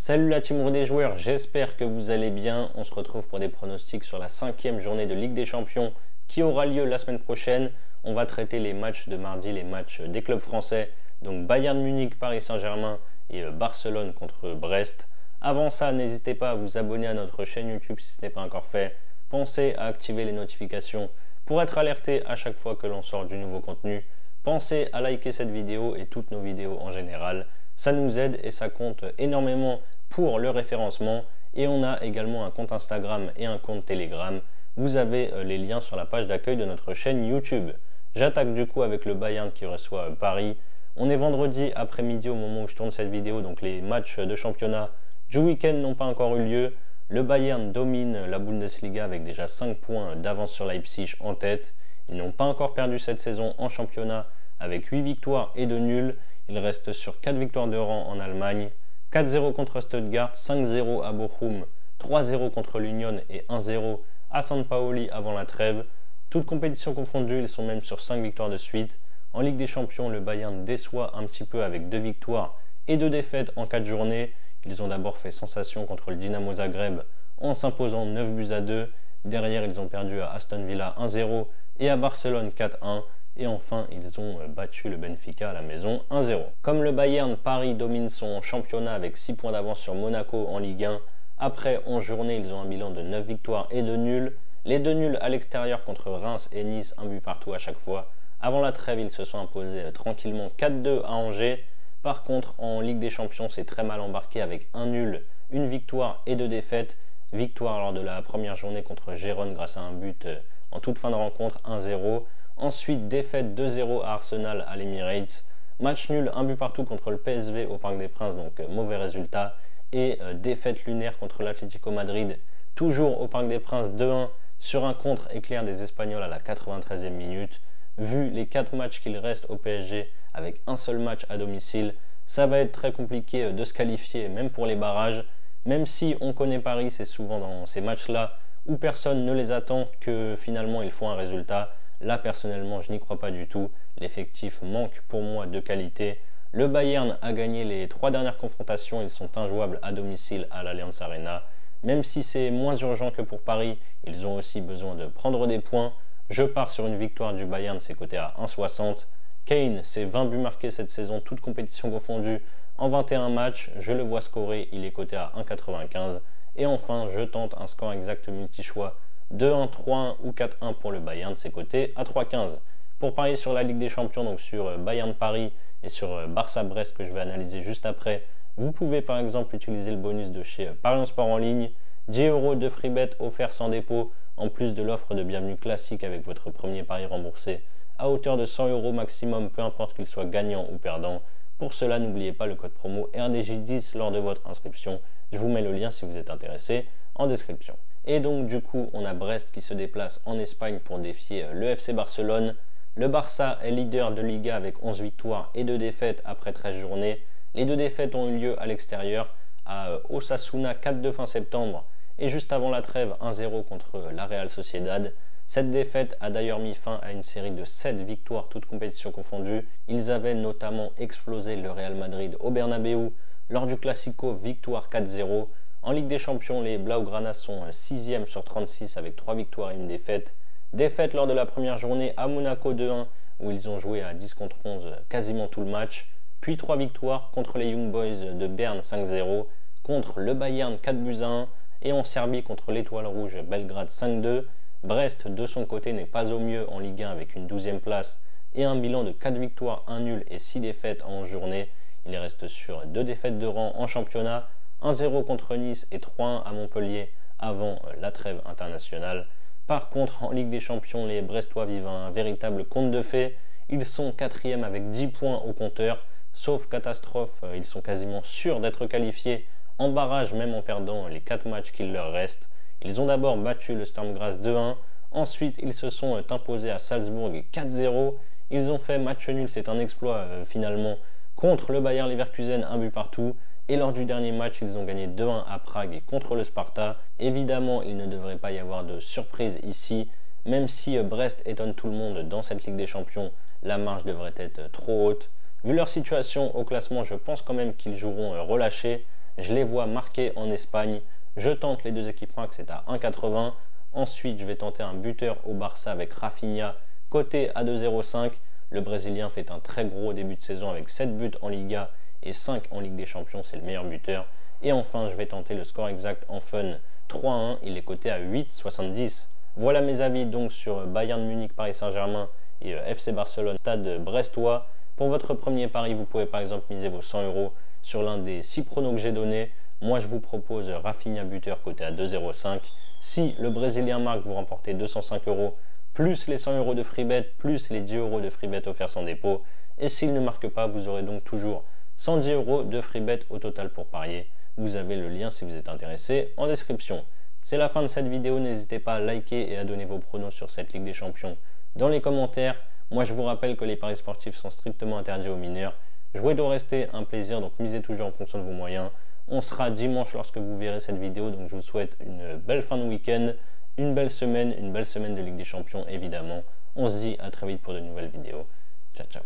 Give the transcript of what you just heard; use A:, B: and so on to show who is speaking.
A: Salut la team des joueurs, j'espère que vous allez bien. On se retrouve pour des pronostics sur la 5e journée de Ligue des Champions qui aura lieu la semaine prochaine. On va traiter les matchs de mardi, les matchs des clubs français, donc Bayern Munich, Paris Saint-Germain et Barcelone contre Brest. Avant ça, n'hésitez pas à vous abonner à notre chaîne YouTube si ce n'est pas encore fait. Pensez à activer les notifications pour être alerté à chaque fois que l'on sort du nouveau contenu. Pensez à liker cette vidéo et toutes nos vidéos en général. Ça nous aide et ça compte énormément pour le référencement. Et on a également un compte Instagram et un compte Telegram. Vous avez les liens sur la page d'accueil de notre chaîne YouTube. J'attaque du coup avec le Bayern qui reçoit Paris. On est vendredi après-midi au moment où je tourne cette vidéo, donc les matchs de championnat du week-end n'ont pas encore eu lieu. Le Bayern domine la Bundesliga avec déjà 5 points d'avance sur Leipzig en tête. Ils n'ont pas encore perdu cette saison en championnat avec 8 victoires et 2 nuls. Ils restent sur 4 victoires de rang en Allemagne, 4-0 contre Stuttgart, 5-0 à Bochum, 3-0 contre l'Union et 1-0 à San Paoli avant la trêve. Toutes compétitions confondues, ils sont même sur 5 victoires de suite. En Ligue des Champions, le Bayern déçoit un petit peu avec 2 victoires et 2 défaites en 4 journées. Ils ont d'abord fait sensation contre le Dynamo Zagreb en s'imposant 9-2. Derrière, ils ont perdu à Aston Villa 1-0 et à Barcelone 4-1. Et enfin, ils ont battu le Benfica à la maison 1-0. Comme le Bayern, Paris domine son championnat avec 6 points d'avance sur Monaco en Ligue 1. Après 11 journées, ils ont un bilan de 9 victoires et 2 nuls. Les 2 nuls à l'extérieur contre Reims et Nice, un but partout à chaque fois. Avant la trêve, ils se sont imposés tranquillement 4-2 à Angers. Par contre, en Ligue des Champions, c'est très mal embarqué avec un nul, une victoire et 2 défaites. Victoire lors de la première journée contre Gérone grâce à un but en toute fin de rencontre, 1-0. Ensuite, défaite 2-0 à Arsenal à l'Emirates. Match nul, un but partout contre le PSV au Parc des Princes, donc mauvais résultat. Et défaite lunaire contre l'Atlético Madrid, toujours au Parc des Princes, 2-1 sur un contre-éclair des Espagnols à la 93e minute. Vu les 4 matchs qu'il reste au PSG avec un seul match à domicile, ça va être très compliqué de se qualifier, même pour les barrages. Même si on connaît Paris, c'est souvent dans ces matchs-là où personne ne les attend que finalement ils font un résultat. Là, personnellement, je n'y crois pas du tout. L'effectif manque pour moi de qualité. Le Bayern a gagné les 3 dernières confrontations. Ils sont injouables à domicile à l'Allianz Arena. Même si c'est moins urgent que pour Paris, ils ont aussi besoin de prendre des points. Je pars sur une victoire du Bayern, c'est coté à 1,60. Kane, c'est 20 buts marqués cette saison, toutes compétitions confondues, en 21 matchs. Je le vois scorer, il est coté à 1,95. Et enfin, je tente un score exact multi-choix. 2-1, 3-1 ou 4-1 pour le Bayern, c'est coté à 3,15. Pour parier sur la Ligue des Champions, donc sur Bayern Paris et sur Barça-Brest que je vais analyser juste après, vous pouvez par exemple utiliser le bonus de chez Paris Sport en ligne, 10 € de free bet offert sans dépôt, en plus de l'offre de bienvenue classique avec votre premier pari remboursé à hauteur de 100 € maximum, peu importe qu'il soit gagnant ou perdant. Pour cela, n'oubliez pas le code promo RDJ10 lors de votre inscription. Je vous mets le lien si vous êtes intéressé en description. Et donc du coup, on a Brest qui se déplace en Espagne pour défier le FC Barcelone. Le Barça est leader de Liga avec 11 victoires et 2 défaites après 13 journées. Les 2 défaites ont eu lieu à l'extérieur, à Osasuna 4-2 fin septembre et juste avant la trêve 1-0 contre la Real Sociedad. Cette défaite a d'ailleurs mis fin à une série de 7 victoires toutes compétitions confondues. Ils avaient notamment explosé le Real Madrid au Bernabéu lors du Classico, victoire 4-0. En Ligue des Champions, les Blaugrana sont 6e sur 36 avec 3 victoires et 1 défaite. Défaite lors de la première journée à Monaco 2-1 où ils ont joué à 10 contre 11 quasiment tout le match. Puis 3 victoires contre les Young Boys de Berne 5-0, contre le Bayern 4-1 et en Serbie contre l'Étoile Rouge Belgrade 5-2. Brest de son côté n'est pas au mieux en Ligue 1 avec une 12e place et un bilan de 4 victoires, 1 nul et 6 défaites en 11 journées. Il reste sur 2 défaites de rang en championnat, 1-0 contre Nice et 3-1 à Montpellier avant la trêve internationale. Par contre, en Ligue des Champions, les Brestois vivent un véritable conte de fées. Ils sont 4e avec 10 points au compteur. Sauf catastrophe, ils sont quasiment sûrs d'être qualifiés en barrage même en perdant les 4 matchs qu'il leur reste. Ils ont d'abord battu le Sturm Graz 2-1. Ensuite, ils se sont imposés à Salzbourg 4-0. Ils ont fait match nul, c'est un exploit finalement, contre le Bayer Leverkusen, un but partout. Et lors du dernier match, ils ont gagné 2-1 à Prague et contre le Sparta. Évidemment, il ne devrait pas y avoir de surprise ici. Même si Brest étonne tout le monde dans cette Ligue des Champions, la marge devrait être trop haute. Vu leur situation au classement, je pense quand même qu'ils joueront relâchés. Je les vois marquer en Espagne. Je tente les deux équipes max, c'est à 1,80. Ensuite, je vais tenter un buteur au Barça avec Rafinha, coté à 2,05. Le Brésilien fait un très gros début de saison avec 7 buts en Liga et 5 en Ligue des Champions, c'est le meilleur buteur. Et enfin, je vais tenter le score exact en fun 3-1, il est coté à 8,70. Voilà mes avis donc sur Bayern Munich, Paris Saint-Germain et FC Barcelone, Stade Brestois. Pour votre premier pari, vous pouvez par exemple miser vos 100 € sur l'un des 6 pronos que j'ai donnés. Moi, je vous propose Rafinha buteur coté à 2,05. Si le Brésilien marque, vous remportez 205 €, plus les 100 € de freebet, plus les 10 € de freebet offerts sans dépôt. Et s'il ne marque pas, vous aurez donc toujours 110 € de freebet au total pour parier. Vous avez le lien si vous êtes intéressé en description. C'est la fin de cette vidéo, n'hésitez pas à liker et à donner vos pronos sur cette Ligue des Champions dans les commentaires. Moi je vous rappelle que les paris sportifs sont strictement interdits aux mineurs. Jouer doit rester un plaisir, donc misez toujours en fonction de vos moyens. On sera dimanche lorsque vous verrez cette vidéo, donc je vous souhaite une belle fin de week-end, une belle semaine de Ligue des Champions évidemment. On se dit à très vite pour de nouvelles vidéos. Ciao ciao.